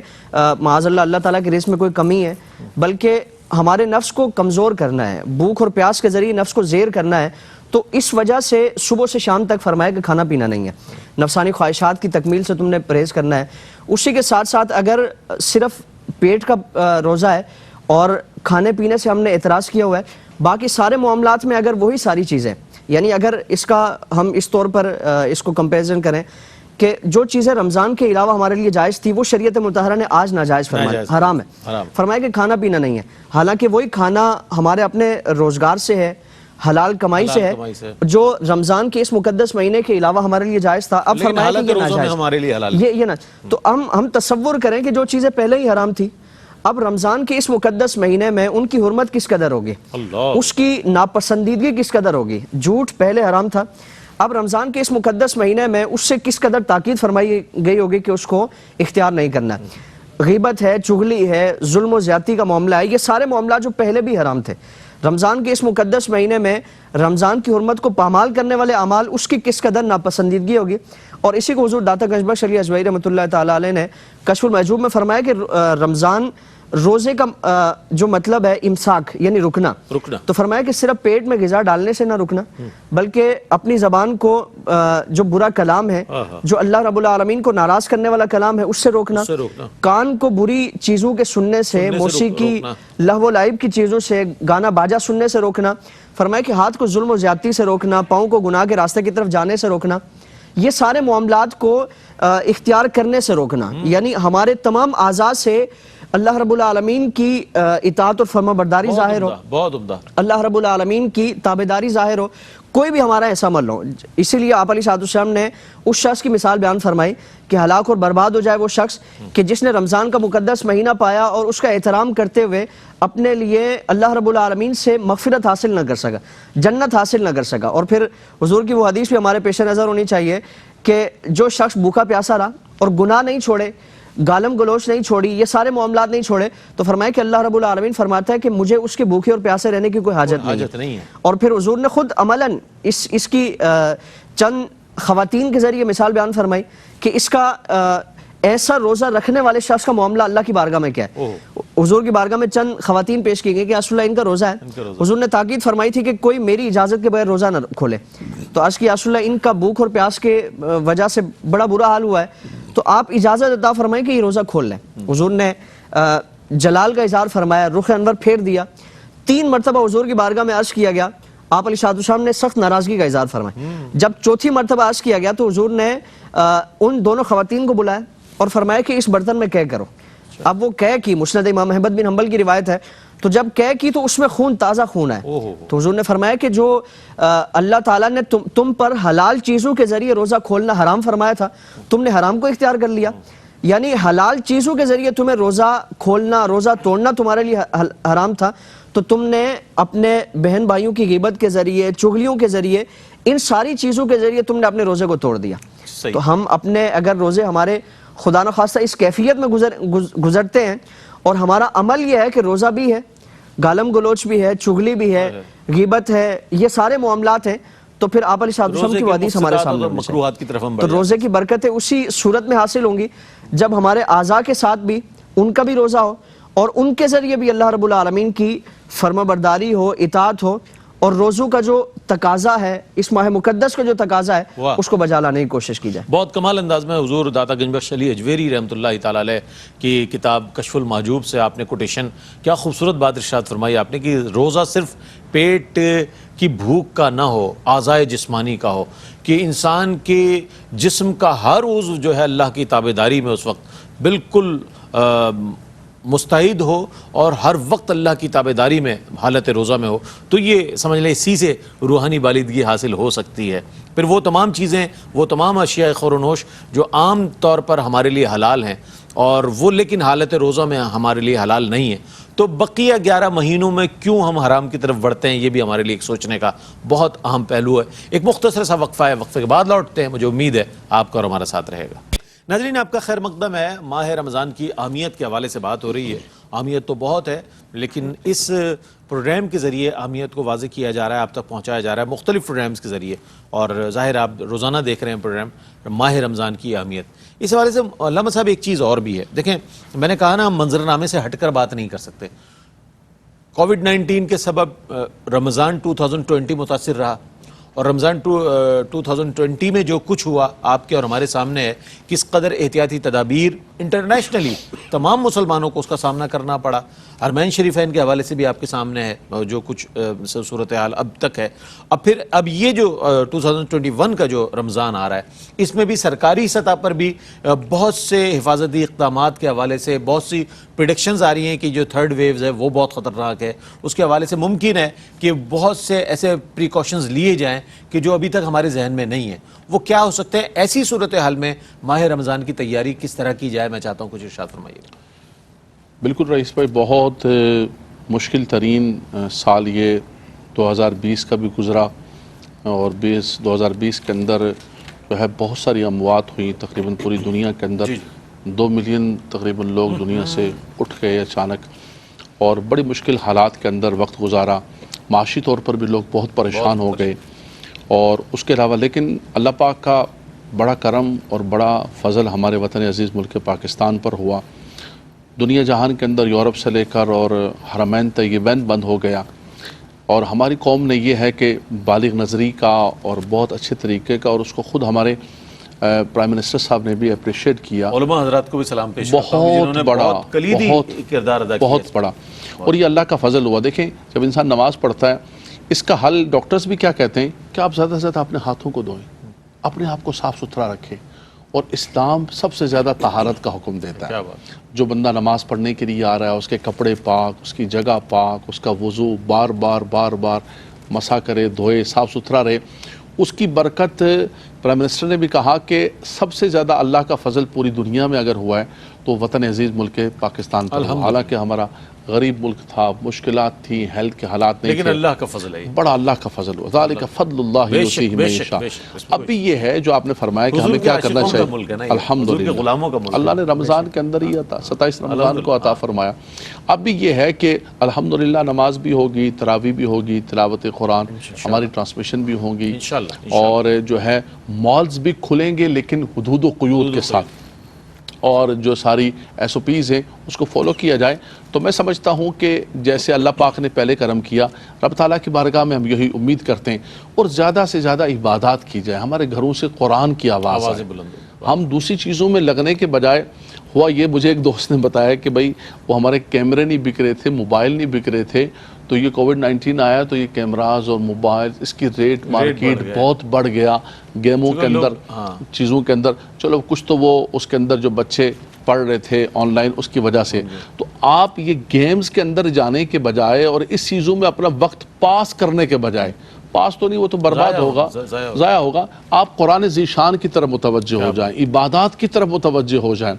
معاذ اللہ اللہ تعالیٰ کے رزق میں کوئی کمی ہے، بلکہ ہمارے نفس کو کمزور کرنا ہے، بھوک اور پیاس کے ذریعے نفس کو زیر کرنا ہے. تو اس وجہ سے صبح سے شام تک فرمایا کہ کھانا پینا نہیں ہے، نفسانی خواہشات کی تکمیل سے تم نے پرہیز کرنا ہے. اسی کے ساتھ ساتھ اگر صرف پیٹ کا روزہ ہے اور کھانے پینے سے ہم نے اعتراض کیا ہوا ہے. باقی سارے معاملات میں اگر وہی ساری چیزیں، یعنی اگر اس کا ہم اس طور پر اس کو کمپیریزن کریں کہ جو چیزیں رمضان کے علاوہ ہمارے لیے جائز تھی وہ شریعت مطہرہ نے آج ناجائز فرمایا، حرام ہے، فرمایا کہ کھانا پینا نہیں ہے، حالانکہ وہی کھانا ہمارے اپنے روزگار سے ہے، حلال کمائی سے ہے، جو رمضان کے اس مقدس مہینے کے علاوہ ہمارے لیے جائز تھا، اب فرمایا کہ یہ ناجائز ہمارے لیے حلال ہے. یہ نا تو ہم تصور کریں کہ جو چیزیں پہلے ہی حرام تھی اب رمضان کے اس مقدس مہینے میں ان کی حرمت کس قدر ہوگی، اس کی ناپسندیدگی کس قدر ہوگی. جھوٹ پہلے حرام تھا، اب رمضان کے اس مقدس مہینے میں اس سے کس قدر تاکید فرمائی گئی ہوگی کہ اس کو اختیار نہیں کرنا. غیبت ہے، چغلی ہے، ظلم و زیادتی کا معاملہ ہے، یہ سارے معاملات جو پہلے بھی حرام تھے، رمضان کے اس مقدس مہینے میں رمضان کی حرمت کو پامال کرنے والے اعمال اس کی کس قدر ناپسندیدگی ہوگی. اور اسی کو حضور داتا گنج بخش علی اجوئی رحمۃ اللہ تعالیٰ علیہ نے کشف المحجوب میں فرمایا کہ رمضان روزے کا جو مطلب ہے امساک یعنی رکنا، تو فرمایا کہ صرف پیٹ میں غذا ڈالنے سے نہ رکنا بلکہ اپنی زبان کو جو برا کلام ہے، جو اللہ رب العالمین کو ناراض کرنے والا کلام ہے اس سے روکنا، کان کو بری چیزوں کے سننے سے، موسیقی، لہو و لعب کی چیزوں سے، گانا باجا سننے سے روکنا. فرمایا کہ ہاتھ کو ظلم و زیادتی سے روکنا، پاؤں کو گناہ کے راستے کی طرف جانے سے روکنا، یہ سارے معاملات کو اختیار کرنے سے روکنا، یعنی ہمارے تمام اعضاء سے اللہ رب العالمین کی اطاعت اور فرما برداری ظاہر ہو، بہت عمدہ، اللہ رب العالمین کی تابعداری ظاہر ہو، کوئی بھی ہمارا ایسا عمل ہو. اسی لیے آپ علیہ الصلوۃ والسلام نے اس شخص کی مثال بیان فرمائی کہ ہلاک اور برباد ہو جائے وہ شخص کہ جس نے رمضان کا مقدس مہینہ پایا اور اس کا احترام کرتے ہوئے اپنے لیے اللہ رب العالمین سے مغفرت حاصل نہ کر سکا، جنت حاصل نہ کر سکا. اور پھر حضور کی وہ حدیث بھی ہمارے پیش نظر ہونی چاہیے کہ جو شخص بھوکا پیاسا رہا اور گناہ نہیں چھوڑے، گالم گلوچ نہیں چھوڑی، یہ سارے معاملات نہیں چھوڑے، تو فرمایا کہ اللہ رب العالمین فرماتا ہے کہ مجھے اس کے بھوکے اور پیاسے رہنے کی کوئی حاجت نہیں ہے. اور پھر حضور نے خود عملاً اس کی چند خواتین کے ذریعے مثال بیان فرمائی کہ اس کا ایسا روزہ رکھنے والے شخص کا معاملہ اللہ کی بارگاہ میں کیا ہے. حضور کی بارگاہ میں چند خواتین پیش کی گئی کہ رسول اللہ ان کا روزہ ہے. حضور نے تاکید فرمائی تھی کہ کوئی میری اجازت کے بغیر روزہ نہ کھولے. تو عرض کی رسول اللہ ان کا بھوک اور پیاس کے وجہ سے بڑا برا حال ہوا ہے، تو آپ اجازت عطا فرمائیں کہ یہ روزہ کھول لیں. حضور نے جلال کا اظہار فرمایا، رخ انور پھیر دیا. 3 مرتبہ حضور کی بارگاہ میں عرض کیا گیا، آپ علیہ الصلوۃ والسلام نے سخت ناراضگی کا اظہار فرمایا. جب 4تھی مرتبہ عرض کیا گیا تو حضور نے ان دونوں خواتین کو بلایا اور فرمایا کہ اس برتن میں قے کرو. اب وہ قے کی مسند امام احمد بن حنبل کی روایت ہے، تو جب قے کی تو اس میں خون، تازہ خون ہے. تو حضور نے فرمایا کہ جو اللہ تعالیٰ نے تم پر حلال چیزوں کے ذریعے روزہ کھولنا حرام فرمایا تھا، تم نے حرام کو اختیار کر لیا. یعنی حلال چیزوں کے ذریعے تمہیں روزہ کھولنا، روزہ توڑنا تمہارے لیے حرام تھا، تو تم نے اپنے بہن بھائیوں کی غیبت کے ذریعے، چغلیوں کے ذریعے، ان ساری چیزوں کے ذریعے تم نے اپنے روزے کو توڑ دیا. تو ہم اپنے اگر روزے ہمارے خدا نخواستہ اس کیفیت میں گزرتے ہیں اور ہمارا عمل یہ ہے کہ روزہ بھی ہے، گالم گلوچ بھی ہے، چغلی بھی ہے، غیبت ہے، یہ سارے معاملات ہیں، تو پھر آپ علیہ الصلوۃ والسلام کی حدیث ہمارے سامنے مکروہات کی طرف ہم تو روزے کی برکتیں اسی صورت میں حاصل ہوں گی جب ہمارے اعضاء کے ساتھ بھی ان کا بھی روزہ ہو اور ان کے ذریعے بھی اللہ رب العالمین کی فرما برداری ہو، اطاعت ہو، اور روزوں کا جو تقاضا ہے، اس ماہ مقدس کا جو تقاضا ہے اس کو بجا لانے کی کوشش کی جائے. بہت کمال انداز میں حضور داتا گنج بخش علی اجویری رحمۃ اللہ تعالیٰ علیہ کی کتاب کشف المحجوب سے آپ نے کوٹیشن، کیا خوبصورت بات ارشاد فرمائی آپ نے کہ روزہ صرف پیٹ کی بھوک کا نہ ہو، اعضائے جسمانی کا ہو، کہ انسان کے جسم کا ہر عضو جو ہے اللہ کی تابعداری میں اس وقت بالکل مستعد ہو اور ہر وقت اللہ کی تابعداری میں حالت روزہ میں ہو. تو یہ سمجھ لیں اسی سے روحانی بالیدگی حاصل ہو سکتی ہے. پھر وہ تمام چیزیں، وہ تمام اشیاء خور و نوش جو عام طور پر ہمارے لیے حلال ہیں اور وہ لیکن حالت روزہ میں ہمارے لیے حلال نہیں ہے، تو بقیہ 11 مہینوں میں کیوں ہم حرام کی طرف بڑھتے ہیں، یہ بھی ہمارے لیے ایک سوچنے کا بہت اہم پہلو ہے. ایک مختصر سا وقفہ ہے، وقفے کے بعد لوٹتے ہیں. مجھے امید ہے آپ کا اور ہمارا ساتھ رہے گا. ناظرین آپ کا خیر مقدم ہے. ماہ رمضان کی اہمیت کے حوالے سے بات ہو رہی ہے. اہمیت تو بہت ہے، لیکن اس پروگرام کے ذریعے اہمیت کو واضح کیا جا رہا ہے، آپ تک پہنچایا جا رہا ہے مختلف پروگرامز کے ذریعے. اور ظاہر آپ روزانہ دیکھ رہے ہیں پروگرام ماہ رمضان کی اہمیت. اس حوالے سے علامہ صاحب ایک چیز اور بھی ہے. دیکھیں میں نے کہا نا، ہم منظرنامے سے ہٹ کر بات نہیں کر سکتے. کووڈ 19 کے سبب رمضان 2020 متاثر رہا اور رمضان 2020 میں جو کچھ ہوا آپ کے اور ہمارے سامنے ہے، کس قدر احتیاطی تدابیر انٹرنیشنلی تمام مسلمانوں کو اس کا سامنا کرنا پڑا، حرمین شریفین کے حوالے سے بھی آپ کے سامنے ہے جو کچھ صورتحال اب تک ہے. اب یہ جو 2021 کا جو رمضان آ رہا ہے، اس میں بھی سرکاری سطح پر بھی بہت سے حفاظتی اقدامات کے حوالے سے بہت سی پریڈکشنز آ رہی ہیں کہ جو تھرڈ ویوز ہے وہ بہت خطرناک ہے. اس کے حوالے سے ممکن ہے کہ بہت سے ایسے پریکاشنز لیے جائیں کہ جو ابھی تک ہمارے ذہن میں نہیں ہیں. وہ کیا ہو سکتے ہیں؟ ایسی صورتحال میں ماہ رمضان کی تیاری کس طرح کی جائے؟ میں چاہتا ہوں کچھ ارشاد فرمائیے. بالکل رئیس بھائی، بہت مشکل ترین سال یہ 2020 کا بھی گزرا، اور 2020 کے اندر جو ہے بہت ساری اموات ہوئی تقریباً پوری دنیا کے اندر. 2 ملین تقریباً لوگ دنیا سے اٹھ گئے اچانک، اور بڑی مشکل حالات کے اندر وقت گزارا. معاشی طور پر بھی لوگ بہت پریشان ہو گئے. اور اس کے علاوہ لیکن اللہ پاک کا بڑا کرم اور بڑا فضل ہمارے وطن عزیز ملک پاکستان پر ہوا. دنیا جہان کے اندر یورپ سے لے کر اور حرمین طیبین بند ہو گیا، اور ہماری قوم نے یہ ہے کہ بالغ نظری کا اور بہت اچھے طریقے کا، اور اس کو خود ہمارے پرائم منسٹر صاحب نے بھی اپریشیٹ کیا. علماء حضرات کو بھی سلام پیش کرتا ہوں جنہوں نے بہت کلیدی کردار ادا کیا. بہت بڑا، اور یہ اللہ کا فضل ہوا. دیکھیں جب انسان نماز پڑھتا ہے، اس کا حل ڈاکٹرز بھی کیا کہتے ہیں کہ آپ زیادہ سے زیادہ اپنے ہاتھوں کو دھوئیں، اپنے آپ کو صاف ستھرا رکھیں. اور اسلام سب سے زیادہ طہارت کا حکم دیتا ہے. جو بندہ نماز پڑھنے کے لیے آ رہا ہے، اس کے کپڑے پاک، اس کی جگہ پاک، اس کا وضو بار بار مسح کرے، دھوئے، صاف ستھرا رہے. اس کی برکت پرائم منسٹر نے بھی کہا کہ سب سے زیادہ اللہ کا فضل پوری دنیا میں اگر ہوا ہے تو وطن عزیز ملک پاکستان پر. حالانکہ ہمارا غریب ملک تھا، مشکلات تھی، ہیلتھ کے حالات نہیں تھے، لیکن اللہ کا فضل ہے، بڑا اللہ کا فضل ہوا. ذالک فضل اللہ یؤتیہ من یشاء. اب بھی یہ ہے جو آپ نے فرمایا کہ ہمیں کیا کرنا چاہیے. الحمدللہ اللہ نے رمضان کے اندر ہی عطا 27 رمضان کو عطا فرمایا. اب بھی یہ ہے کہ الحمدللہ نماز بھی ہوگی، تراویح بھی ہوگی، تلاوت قرآن، ہماری ٹرانسمیشن بھی ہوگی، اور جو ہے مالز بھی کھلیں گے لیکن حدود و قیود کے ساتھ، اور جو ساری ایس او پیز ہیں اس کو فالو کیا جائے. تو میں سمجھتا ہوں کہ جیسے اللہ پاک نے پہلے کرم کیا، رب تعالیٰ کی بارگاہ میں ہم یہی امید کرتے ہیں، اور زیادہ سے زیادہ عبادات کی جائے. ہمارے گھروں سے قرآن کی آواز آئے. ہم دوسری چیزوں میں لگنے کے بجائے، ہوا یہ مجھے ایک دوست نے بتایا کہ بھائی وہ ہمارے کیمرے نہیں بک رہے تھے، موبائل نہیں بک رہے تھے، تو یہ کووڈ-19 آیا تو یہ کیمراز اور موبائل، اس کی ریٹ مارکیٹ بہت بڑھ گیا گیموں کے اندر، چیزوں کے اندر. چلو کچھ تو وہ اس کے اندر جو بچے پڑھ رہے تھے آن لائن اس کی وجہ سے. تو آپ یہ گیمز کے اندر جانے کے بجائے اور اس چیزوں میں اپنا وقت پاس کرنے کے بجائے، پاس تو نہیں، وہ تو برباد ہوگا، ضائع ہوگا، آپ قرآن ذیشان کی طرف متوجہ ہو جائیں، عبادات کی طرف متوجہ ہو جائیں.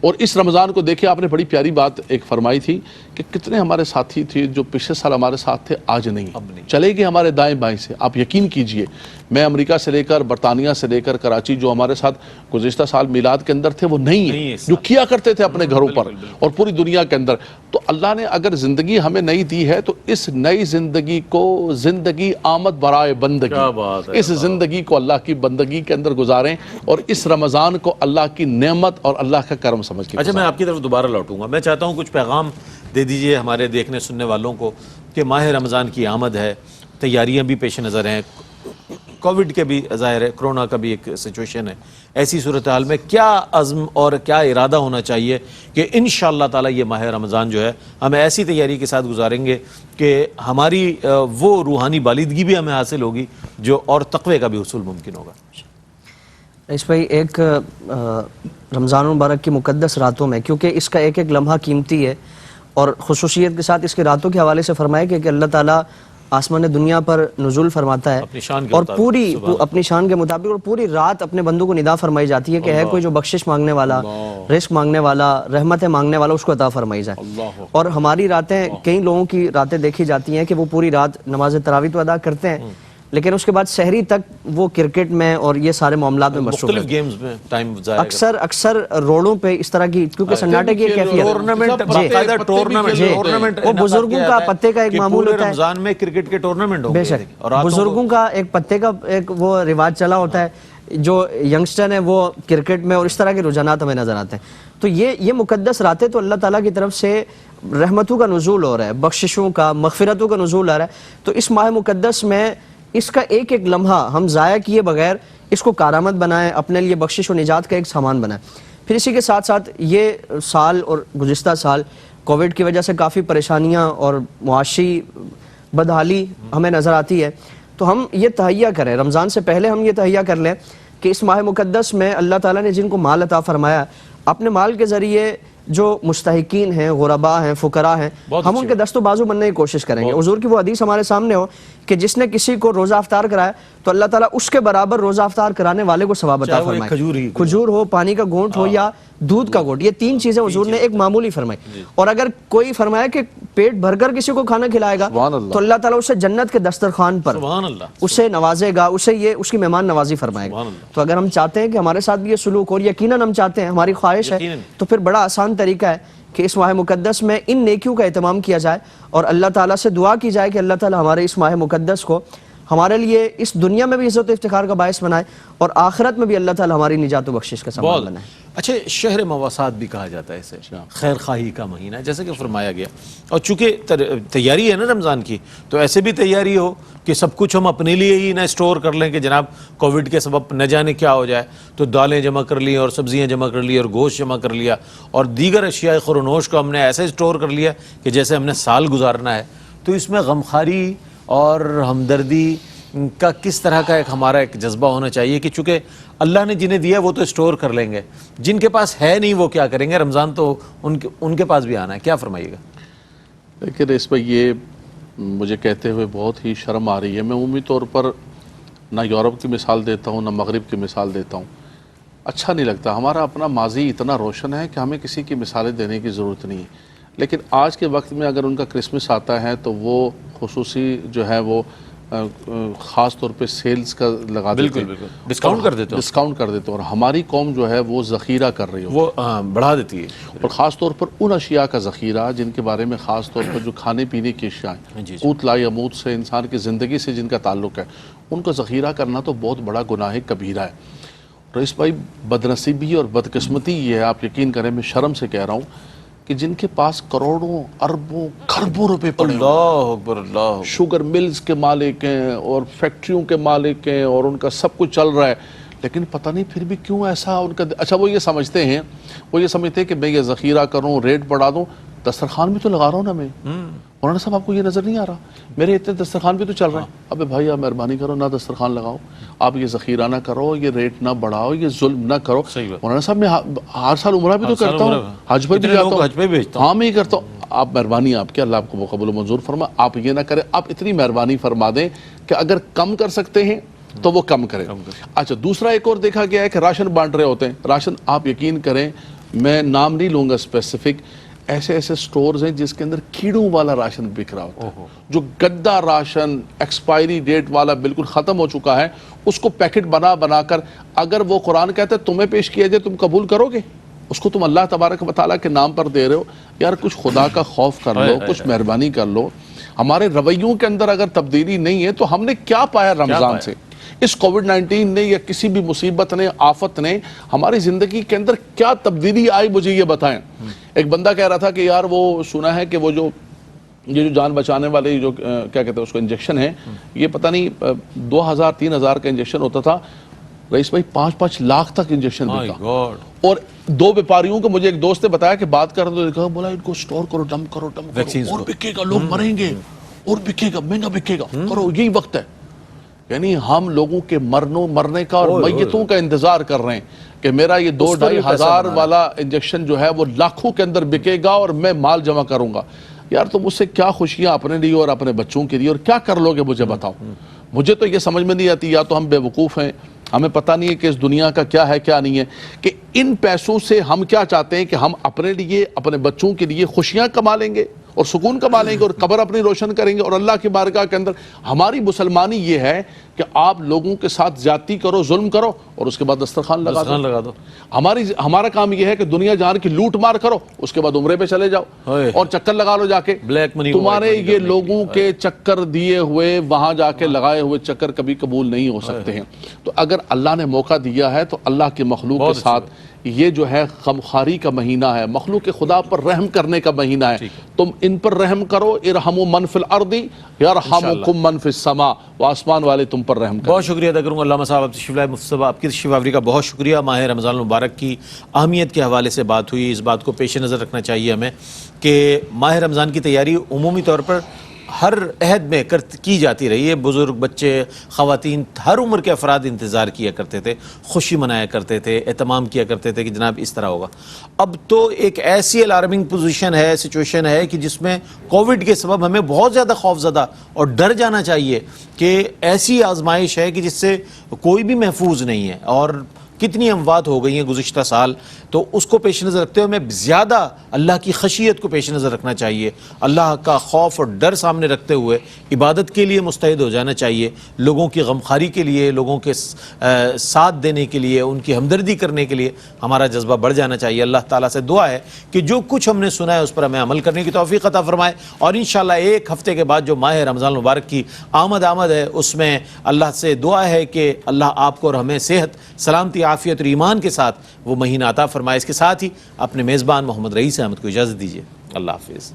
اور اس رمضان کو دیکھیں، آپ نے بڑی پیاری بات ایک فرمائی تھی کہ کتنے ہمارے ساتھی تھے جو پچھلے سال ہمارے ساتھ تھے، آج نہیں، چلے گئے ہمارے دائیں بائیں سے. آپ یقین کیجئے، میں امریکہ سے لے کر برطانیہ سے لے کر کراچی جو ہمارے ساتھ گزشتہ سال میلاد کے اندر تھے وہ نہیں ہیں، جو کیا کرتے تھے اپنے گھروں پر اور پوری دنیا کے اندر. تو اللہ نے اگر زندگی ہمیں نئی دی ہے تو اس نئی زندگی کو زندگی آمد برائے بندگی، اس زندگی کو اللہ کی بندگی کے اندر گزاریں، اور اس رمضان کو اللہ کی نعمت اور اللہ کا کرم سمجھ کے. اچھا، میں آپ کی طرف دوبارہ لوٹوں گا. میں چاہتا ہوں کچھ پیغام دے دیجئے ہمارے دیکھنے سننے والوں کو کہ ماہ رمضان کی آمد ہے، تیاریاں بھی پیش نظر ہیں، کووڈ کے بھی ظاہر ہے، کرونا کا بھی ایک سچویشن ہے. ایسی صورتحال میں کیا عزم اور کیا ارادہ ہونا چاہیے کہ انشاءاللہ تعالی یہ ماہ رمضان جو ہے ہم ایسی تیاری کے ساتھ گزاریں گے کہ ہماری وہ روحانی بالدگی بھی ہمیں حاصل ہوگی جو اور تقوی کا بھی حصول ممکن ہوگا. اس بھائی، ایک رمضان المبارک کی مقدس راتوں میں، کیونکہ اس کا ایک ایک لمحہ قیمتی ہے، اور خصوصیت کے ساتھ اس کے راتوں کے حوالے سے فرمایا کہ اللہ تعالیٰ آسمان دنیا پر نزول فرماتا ہے اور پوری اپنی شان کے مطابق، اور پوری رات اپنے بندوں کو ندا فرمائی جاتی ہے کہ ہے کوئی جو بخشش مانگنے والا، رزق مانگنے والا، رحمت مانگنے والا، اس کو عطا فرمائی جائے. اور ہماری راتیں، کئی لوگوں کی راتیں دیکھی جاتی ہیں کہ وہ پوری رات نماز تراویح تو ادا کرتے ہیں لیکن اس کے بعد سحری تک وہ کرکٹ میں اور یہ سارے معاملات میں مصروف مختلف گیمز میں ٹائم ضائع اکثر روڈوں پہ اس طرح کی، کیونکہ سناٹے کی کیفیت، وہ بزرگوں کا پتے کا ایک معمول ہوتا ہے، رمضان میں کرکٹ کے ٹورنامنٹ بے شک بزرگوں کا ایک پتے کا ایک وہ رواج چلا ہوتا ہے، جو ینگسٹر ہیں وہ کرکٹ میں، اور اس طرح کے رجحانات ہمیں نظر آتے ہیں. تو یہ مقدس راتیں تو اللہ تعالیٰ کی طرف سے رحمتوں کا نزول ہو رہا ہے، بخششوں کا، مغفرتوں کا نزول آ رہا ہے. تو اس ماہ مقدس میں اس کا ایک ایک لمحہ ہم ضائع کیے بغیر اس کو کارآمد بنائیں، اپنے لیے بخشش و نجات کا ایک سامان بنائیں۔ پھر اسی کے ساتھ ساتھ یہ سال اور گزشتہ سال کووڈ کی وجہ سے کافی پریشانیاں اور معاشی بدحالی ہمیں نظر آتی ہے، تو ہم یہ تہیہ کریں، رمضان سے پہلے ہم یہ تہیہ کر لیں کہ اس ماہ مقدس میں اللہ تعالیٰ نے جن کو مال عطا فرمایا، اپنے مال کے ذریعے جو مستحقین ہیں، غرباء ہیں، فقراء ہیں، ہم ان کے دست و بازو بننے کی کوشش کریں گے۔ حضور کی وہ حدیث ہمارے سامنے ہو کہ جس نے کسی کو روزہ افطار کرایا تو اللہ تعالیٰ اس کے برابر روزہ افطار کرانے والے کو ثواب عطا فرمائے، کھجور ہو، پانی کا گھونٹ ہو یا دودھ کا گھونٹ، یہ تین چیزیں حضور نے ایک معمولی فرمائی۔ اور اگر کوئی فرمایا کہ پیٹ بھر کر کسی کو کھانا کھلائے گا تو اللہ تعالیٰ اسے جنت کے دسترخوان پر اسے نوازے گا، اسے یہ اس کی مہمان نوازی فرمائے گا۔ تو اگر ہم چاہتے ہیں کہ ہمارے ساتھ بھی یہ سلوک، اور یقیناً ہم چاہتے ہیں، ہماری خواہش ہے، تو پھر بڑا آسان طریقہ ہے کہ اس ماہ مقدس میں ان نیکیوں کا اہتمام کیا جائے اور اللہ تعالیٰ سے دعا کی جائے کہ اللہ تعالیٰ ہمارے اس ماہ مقدس کو ہمارے لیے اس دنیا میں بھی عزت و افتخار کا باعث بنائے اور آخرت میں بھی اللہ تعالیٰ ہماری نجات و بخشش کا سامان بنائے۔ اچھا، شہر مواسات بھی کہا جاتا ہے اسے، خیر خواہی کا مہینہ جیسے کہ فرمایا گیا، اور چونکہ تیاری ہے نا رمضان کی، تو ایسے بھی تیاری ہو کہ سب کچھ ہم اپنے لیے ہی نہ اسٹور کر لیں کہ جناب کووڈ کے سبب نہ جانے کیا ہو جائے، تو دالیں جمع کر لی اور سبزیاں جمع کر لی اور گوشت جمع کر لیا اور دیگر اشیاء خور و نوش کو ہم نے ایسے اسٹور کر لیا کہ جیسے ہم نے سال گزارنا ہے۔ تو اس میں غمخواری اور ہمدردی کا کس طرح کا ہمارا ایک جذبہ ہونا چاہیے کہ چونکہ اللہ نے جنہیں دیا وہ تو اسٹور کر لیں گے، جن کے پاس ہے نہیں وہ کیا کریں گے؟ رمضان تو ان کے پاس بھی آنا ہے، کیا فرمائیے گا؟ لیکن اس پہ یہ مجھے کہتے ہوئے بہت ہی شرم آ رہی ہے۔ میں عمومی طور پر نہ یورپ کی مثال دیتا ہوں نہ مغرب کی مثال دیتا ہوں، اچھا نہیں لگتا۔ ہمارا اپنا ماضی اتنا روشن ہے کہ ہمیں کسی کی مثالیں دینے کی ضرورت نہیں ہے، لیکن آج کے وقت میں اگر ان کا کرسمس آتا ہے تو وہ خصوصی جو ہے وہ خاص طور پہ سیلز کا لگا دیتے ہیں، ڈسکاؤنٹ کر دیتے ہیں، اور ہماری قوم جو ہے وہ ذخیرہ کر رہی ہے، وہ بڑھا دیتی ہے، اور خاص طور پر ان اشیاء کا ذخیرہ جن کے بارے میں خاص طور پر جو کھانے پینے کی اشیاء ہیں، قوت لا یموت سے، انسان کی زندگی سے جن کا تعلق ہے، ان کا ذخیرہ کرنا تو بہت بڑا گناہ کبیرہ ہے۔ رئیس بھائی، بدنصیبی اور بدقسمتی یہ ہے، آپ یقین کریں، میں شرم سے کہہ رہا ہوں کہ جن کے پاس کروڑوں اربوں خربوں روپے پڑے، اللہ اکبر، اللہ، شوگر ملز کے مالک ہیں اور فیکٹریوں کے مالک ہیں اور ان کا سب کچھ چل رہا ہے، لیکن پتہ نہیں پھر بھی کیوں ایسا ان کا اچھا وہ یہ سمجھتے ہیں کہ میں یہ ذخیرہ کروں، ریٹ بڑھا دوں، دسترخوان بھی تو لگا رہا ہوں نا میں۔ مولانا صاحب، آپ کو یہ نظر نہیں آ رہا میرے اتنے دسترخوان بھی تو چل رہے ہیں؟ ابے بھائی، آپ مہربانی کرو، نہ دسترخوان لگاؤ، آپ یہ ذخیرہ نہ کرو، یہ ریٹ نہ بڑھاؤ، یہ ظلم نہ کرو۔ مولانا صاحب، میں ہر سال عمرہ بھی تو کرتا ہوں، حج پہ بھی جاتا ہوں، ہاں میں ہی کرتا ہوں۔ آپ مہربانی آپ کے، اللہ آپ کو قبول و منظور فرمائے، آپ یہ نہ کریں، آپ اتنی مہربانی فرما دیں کہ اگر کم کر سکتے ہیں تو وہ کم کریں۔ اچھا، دوسرا ایک اور دیکھا گیا ہے کہ راشن بانٹ رہے ہوتے ہیں، راشن، آپ یقین کریں، میں نام نہیں لوں گا اسپیسیفک، ایسے ایسے سٹورز ہیں جس کے اندر کیڑوں والا راشن بک رہا ہوتا ہے، جو گدا راشن ایکسپائری ڈیٹ والا بالکل ختم ہو چکا ہے، اس کو پیکٹ بنا بنا کر، اگر وہ قرآن کہتا ہے تمہیں پیش کیا جائے تم قبول کرو گے؟ اس کو تم اللہ تبارک و تعالیٰ کے نام پر دے رہے ہو، یار کچھ خدا کا خوف کر لو، کچھ مہربانی کر لو۔ ہمارے رویوں کے اندر اگر تبدیلی نہیں ہے تو ہم نے کیا پایا رمضان سے؟ اس کووڈ 19 نے یا کسی بھی مصیبت نے، آفت نے ہماری زندگی کے اندر کیا تبدیلی آئی، مجھے یہ بتائیں۔ ایک بندہ کہہ رہا تھا کہ یار وہ سنا ہے کہ وہ جو یہ جو جان بچانے والے جو کیا کہتے ہیں اس کو انجیکشن ہے، یہ پتہ نہیں 2000-3000 کا انجیکشن ہوتا تھا، رئیس بھائی 5-5 لاکھ تک انجیکشن بکا۔ اور 2 بیپاریوں کو مجھے ایک دوست نے بتایا کہ بات کر تو دیکھا، بولا ان کو سٹور کرو، ڈمپ کرو اور بکے گا، لوگ مریں گے اور بکے گا، مہنگا بکے گا، کرو، یہی وقت ہے۔ یعنی ہم لوگوں کے مرنے کا اور میتوں کا انتظار کر رہے ہیں کہ میرا یہ 2-2.5 ہزار والا انجیکشن جو ہے وہ لاکھوں کے اندر بکے گا اور میں مال جمع کروں گا۔ یار تم اس سے کیا خوشیاں اپنے لیے اور اپنے بچوں کے لیے اور کیا کر لو گے، مجھے بتاؤ۔ مجھے تو یہ سمجھ میں نہیں آتی، یا تو ہم بے وقوف ہیں، ہمیں پتہ نہیں ہے کہ اس دنیا کا کیا ہے کیا نہیں ہے، کہ ان پیسوں سے ہم کیا چاہتے ہیں کہ ہم اپنے لیے، اپنے بچوں کے لیے خوشیاں کما لیں گے اور سکون کما لیں گے اور قبر اپنی روشن کریں گے، اور اللہ کی بارگاہ کے اندر ہماری مسلمانی یہ ہے کہ آپ لوگوں کے ساتھ زیادتی کرو، ظلم کرو اور اس کے بعد دسترخوان لگا دو۔ ہمارا کام یہ ہے کہ دنیا جہان کی لوٹ مار کرو، اس کے بعد عمرے پہ چلے جاؤ اور چکر لگا لو جا کے۔ تمہارے یہ لوگوں کے چکر دیے ہوئے، وہاں جا کے لگائے ہوئے چکر کبھی قبول نہیں ہو سکتے ہیں۔ تو اگر اللہ نے موقع دیا ہے تو اللہ کی مخلوق کے ساتھ یہ جو ہے غمخواری کا مہینہ ہے، مخلوق خدا پر رحم کرنے کا مہینہ ہے. تم ان پر رحم کرو. ارحموا من فی الارض یرحمکم من فی السماء. وہ آسمان والے تم پر رحم کریں. بہت شکریہ ادا کروں گا علامہ صاحب آپ تشریف لائے. مفتی صاحب آپ کی تشریف آوری کا بہت شکریہ. ماہ رمضان المبارک کی اہمیت کے حوالے سے بات ہوئی. اس بات کو پیش نظر رکھنا چاہیے ہمیں کہ ماہ رمضان کی تیاری عمومی طور پر ہر عہد میں کی جاتی رہی ہے. بزرگ، بچے، خواتین، ہر عمر کے افراد انتظار کیا کرتے تھے، خوشی منایا کرتے تھے، اہتمام کیا کرتے تھے کہ جناب اس طرح ہوگا. اب تو ایک ایسی الارمنگ پوزیشن ہے، سچویشن ہے کہ جس میں کووڈ کے سبب ہمیں بہت زیادہ خوف زدہ اور ڈر جانا چاہیے کہ ایسی آزمائش ہے کہ جس سے کوئی بھی محفوظ نہیں ہے. اور کتنی اموات ہو گئی ہیں گزشتہ سال. تو اس کو پیش نظر رکھتے ہوئے ہمیں زیادہ اللہ کی خشیت کو پیش نظر رکھنا چاہیے. اللہ کا خوف اور ڈر سامنے رکھتے ہوئے عبادت کے لیے مستعد ہو جانا چاہیے. لوگوں کی غمخواری کے لیے، لوگوں کے ساتھ دینے کے لیے، ان کی ہمدردی کرنے کے لیے ہمارا جذبہ بڑھ جانا چاہیے. اللہ تعالیٰ سے دعا ہے کہ جو کچھ ہم نے سنا ہے اس پر ہمیں عمل کرنے کی توفیق عطا فرمائے. اور انشاءاللہ ایک ہفتے کے بعد جو ماہ رمضان المبارک کی آمد ہے اس میں اللہ سے دعا ہے کہ اللہ آپ کو اور ہمیں صحت، سلامتی، عافیت اور ایمان کے ساتھ وہ مہینہ عطا فرمائے. اس کے ساتھ ہی اپنے میزبان محمد رئیس احمد کو اجازت دیجیے. اللہ حافظ.